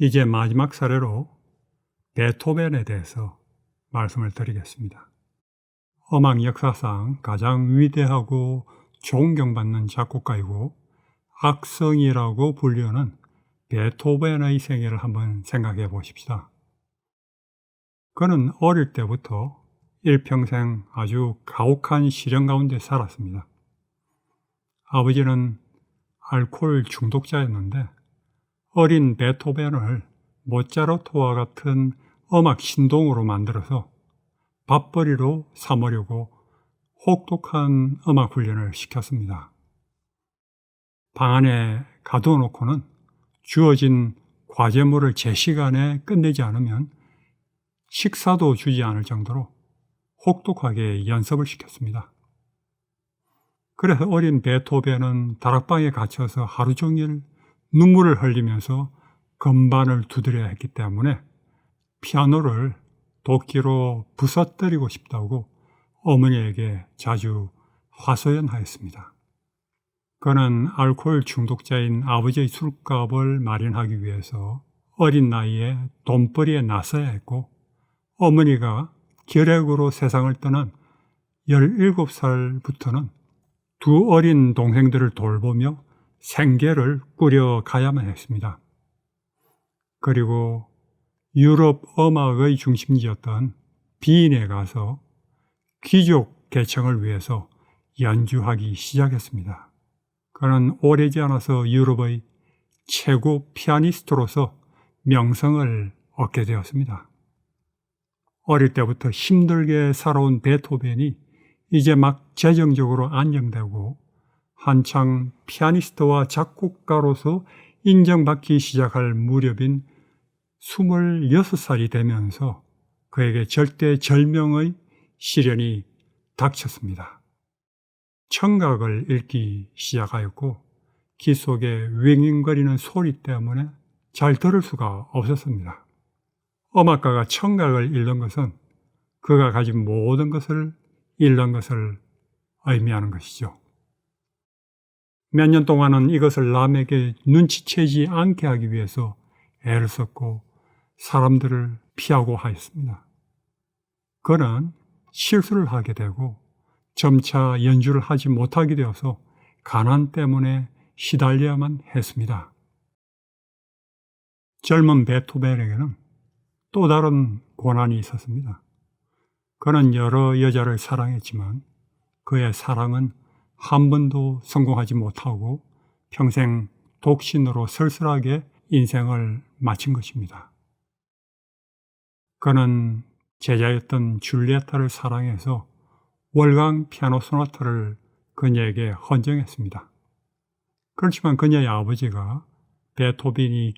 이제 마지막 사례로 베토벤에 대해서 말씀을 드리겠습니다. 음악 역사상 가장 위대하고 존경받는 작곡가이고 악성이라고 불리는 베토벤의 생애를 한번 생각해 보십시다. 그는 어릴 때부터 일평생 아주 가혹한 시련 가운데 살았습니다. 아버지는 알코올 중독자였는데 어린 베토벤을 모차르트와 같은 음악 신동으로 만들어서 밥벌이로 삼으려고 혹독한 음악 훈련을 시켰습니다. 방 안에 가두어 놓고는 주어진 과제물을 제 시간에 끝내지 않으면 식사도 주지 않을 정도로 혹독하게 연습을 시켰습니다. 그래서 어린 베토벤은 다락방에 갇혀서 하루 종일 눈물을 흘리면서 건반을 두드려야 했기 때문에 피아노를 도끼로 부서뜨리고 싶다고 어머니에게 자주 하소연하였습니다. 그는 알코올 중독자인 아버지의 술값을 마련하기 위해서 어린 나이에 돈벌이에 나서야 했고, 어머니가 결핵으로 세상을 떠난 17살부터는 두 어린 동생들을 돌보며 생계를 꾸려가야만 했습니다. 그리고 유럽 음악의 중심지였던 비인에 가서 귀족 계층을 위해서 연주하기 시작했습니다. 그는 오래지 않아서 유럽의 최고 피아니스트로서 명성을 얻게 되었습니다. 어릴 때부터 힘들게 살아온 베토벤이 이제 막 재정적으로 안정되고 한창 피아니스트와 작곡가로서 인정받기 시작할 무렵인 26살이 되면서 그에게 절대절명의 시련이 닥쳤습니다. 청각을 잃기 시작하였고 귀 속에 윙윙거리는 소리 때문에 잘 들을 수가 없었습니다. 음악가가 청각을 잃는 것은 그가 가진 모든 것을 잃는 것을 의미하는 것이죠. 몇 년 동안은 이것을 남에게 눈치채지 않게 하기 위해서 애를 썼고 사람들을 피하고 하였습니다. 그는 실수를 하게 되고 점차 연주를 하지 못하게 되어서 가난 때문에 시달려야만 했습니다. 젊은 베토벤에게는 또 다른 고난이 있었습니다. 그는 여러 여자를 사랑했지만 그의 사랑은 한 번도 성공하지 못하고 평생 독신으로 쓸쓸하게 인생을 마친 것입니다. 그는 제자였던 줄리에타를 사랑해서 월강 피아노 소나타를 그녀에게 헌정했습니다. 그렇지만 그녀의 아버지가 베토벤이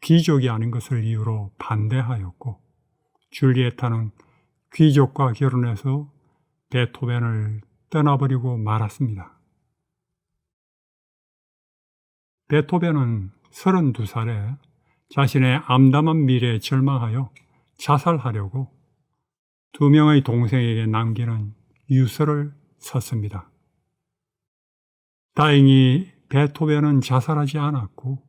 귀족이 아닌 것을 이유로 반대하였고 줄리에타는 귀족과 결혼해서 베토벤을 떠나버리고 말았습니다. 베토벤은 32살에 자신의 암담한 미래에 절망하여 자살하려고 두 명의 동생에게 남기는 유서를 썼습니다. 다행히 베토벤은 자살하지 않았고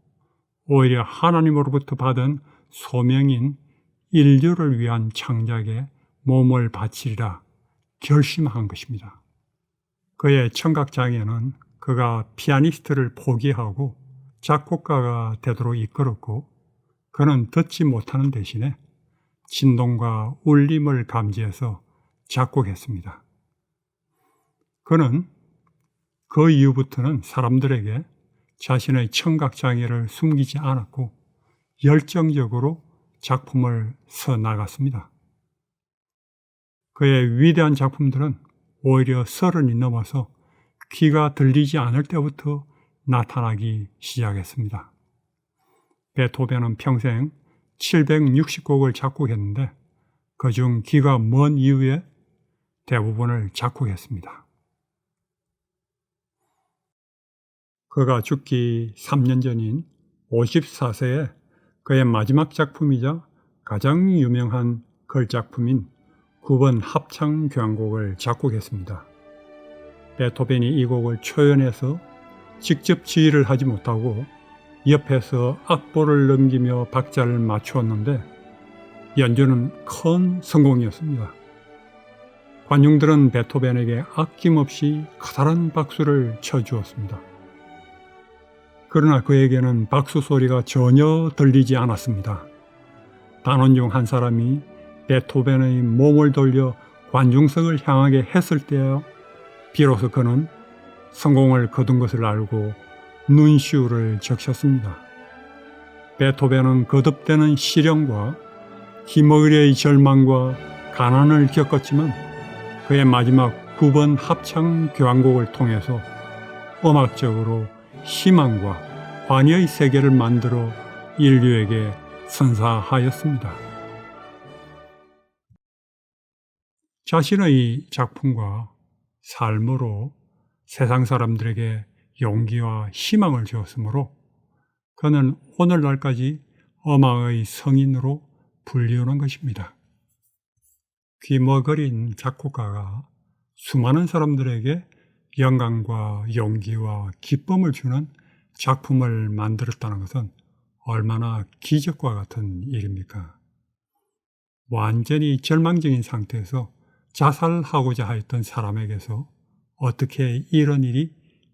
오히려 하나님으로부터 받은 소명인 인류를 위한 창작에 몸을 바치리라 결심한 것입니다. 그의 청각장애는 그가 피아니스트를 포기하고 작곡가가 되도록 이끌었고 그는 듣지 못하는 대신에 진동과 울림을 감지해서 작곡했습니다. 그는 그 이후부터는 사람들에게 자신의 청각장애를 숨기지 않았고 열정적으로 작품을 써나갔습니다. 그의 위대한 작품들은 오히려 30이 넘어서 귀가 들리지 않을 때부터 나타나기 시작했습니다. 베토벤은 평생 760곡을 작곡했는데 그중 귀가 먼 이후에 대부분을 작곡했습니다. 그가 죽기 3년 전인 54세에 그의 마지막 작품이자 가장 유명한 걸작품인 9번 합창교향곡을 작곡했습니다. 베토벤이 이 곡을 초연해서 직접 지휘를 하지 못하고 옆에서 악보를 넘기며 박자를 맞추었는데 연주는 큰 성공이었습니다. 관중들은 베토벤에게 아낌없이 커다란 박수를 쳐주었습니다. 그러나 그에게는 박수 소리가 전혀 들리지 않았습니다. 단원 중 한 사람이 베토벤의 몸을 돌려 관중석을 향하게 했을 때야 비로소 그는 성공을 거둔 것을 알고 눈시울을 적셨습니다. 베토벤은 거듭되는 시련과 기머리의 절망과 가난을 겪었지만 그의 마지막 9번 합창 교향곡을 통해서 음악적으로 희망과 환희의 세계를 만들어 인류에게 선사하였습니다. 자신의 작품과 삶으로 세상 사람들에게 용기와 희망을 주었으므로 그는 오늘날까지 음악의 성인으로 불리우는 것입니다. 귀머거린 작곡가가 수많은 사람들에게 영감과 용기와 기쁨을 주는 작품을 만들었다는 것은 얼마나 기적과 같은 일입니까? 완전히 절망적인 상태에서 자살하고자 하였던 사람에게서 어떻게 이런 일이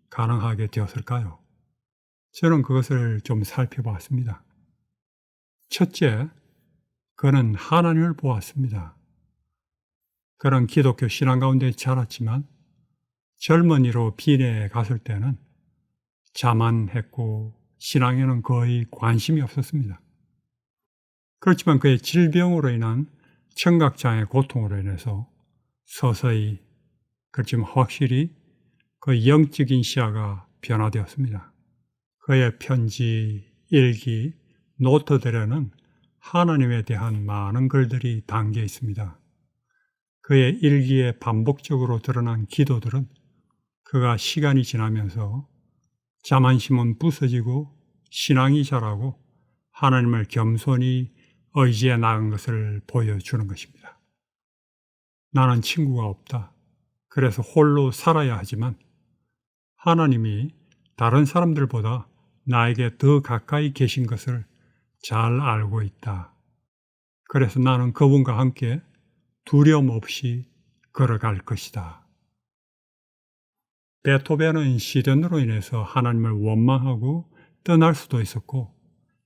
가능하게 되었을까요? 저는 그것을 좀 살펴봤습니다. 첫째, 그는 하나님을 보았습니다. 그는 기독교 신앙 가운데 자랐지만 젊은이로 빈에 갔을 때는 자만했고 신앙에는 거의 관심이 없었습니다. 그렇지만 그의 질병으로 인한 청각장애 고통으로 인해서 서서히, 그렇지만 확실히 그 영적인 시야가 변화되었습니다. 그의 편지, 일기, 노트들에는 하나님에 대한 많은 글들이 담겨 있습니다. 그의 일기에 반복적으로 드러난 기도들은 그가 시간이 지나면서 자만심은 부서지고 신앙이 자라고 하나님을 겸손히 의지해 나간 것을 보여주는 것입니다. 나는 친구가 없다. 그래서 홀로 살아야 하지만 하나님이 다른 사람들보다 나에게 더 가까이 계신 것을 잘 알고 있다. 그래서 나는 그분과 함께 두려움 없이 걸어갈 것이다. 베토벤은 시련으로 인해서 하나님을 원망하고 떠날 수도 있었고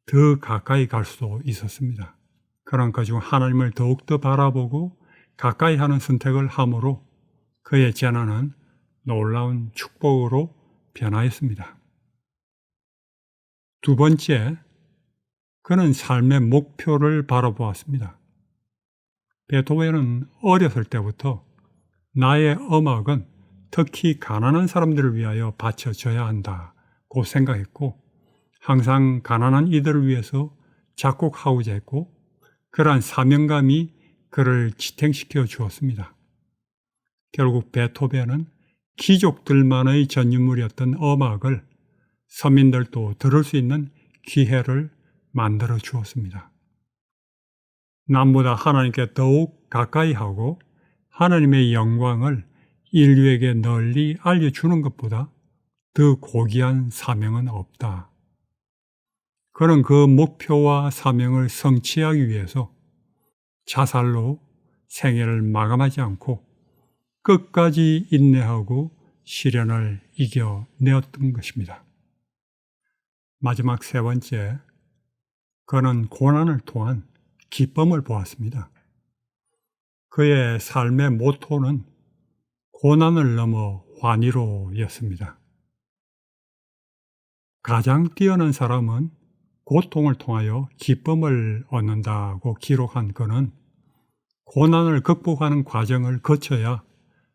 더 가까이 갈 수도 있었습니다. 그런 그중 하나님을 더욱더 바라보고 가까이 하는 선택을 함으로 그의 재난은 놀라운 축복으로 변화했습니다. 두 번째, 그는 삶의 목표를 바라보았습니다. 베토벤은 어렸을 때부터 나의 음악은 특히 가난한 사람들을 위하여 바쳐져야 한다고 생각했고 항상 가난한 이들을 위해서 작곡하고자 했고 그러한 사명감이 그를 지탱시켜 주었습니다. 결국 베토벤은 귀족들만의 전유물이었던 음악을 서민들도 들을 수 있는 기회를 만들어 주었습니다. 남보다 하나님께 더욱 가까이 하고 하나님의 영광을 인류에게 널리 알려주는 것보다 더 고귀한 사명은 없다. 그는 그 목표와 사명을 성취하기 위해서 자살로 생애를 마감하지 않고 끝까지 인내하고 시련을 이겨내었던 것입니다. 마지막 세 번째, 그는 고난을 통한 기쁨을 보았습니다. 그의 삶의 모토는 고난을 넘어 환희로였습니다. 가장 뛰어난 사람은 고통을 통하여 기쁨을 얻는다고 기록한 그는 고난을 극복하는 과정을 거쳐야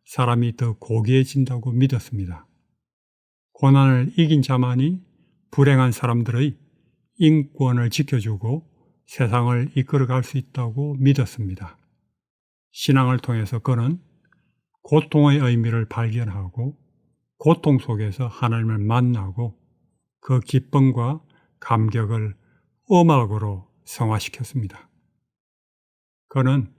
사람이 더 고귀해진다고 믿었습니다. 고난을 이긴 자만이 불행한 사람들의 인권을 지켜주고 세상을 이끌어갈 수 있다고 믿었습니다. 신앙을 통해서 그는 고통의 의미를 발견하고 고통 속에서 하나님을 만나고 그 기쁨과 감격을 음악으로 성화시켰습니다. 그는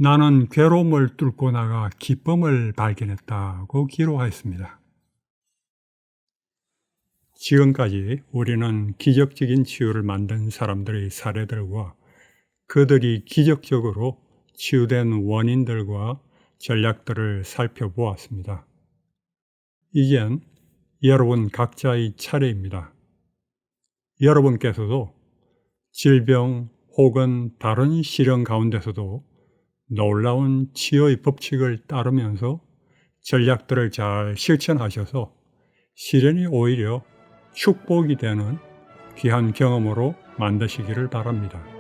나는 괴로움을 뚫고 나가 기쁨을 발견했다고 기록하였습니다. 지금까지 우리는 기적적인 치유를 만든 사람들의 사례들과 그들이 기적적으로 치유된 원인들과 전략들을 살펴보았습니다. 이젠 여러분 각자의 차례입니다. 여러분께서도 질병 혹은 다른 시련 가운데서도 놀라운 치유의 법칙을 따르면서 전략들을 잘 실천하셔서 시련이 오히려 축복이 되는 귀한 경험으로 만드시기를 바랍니다.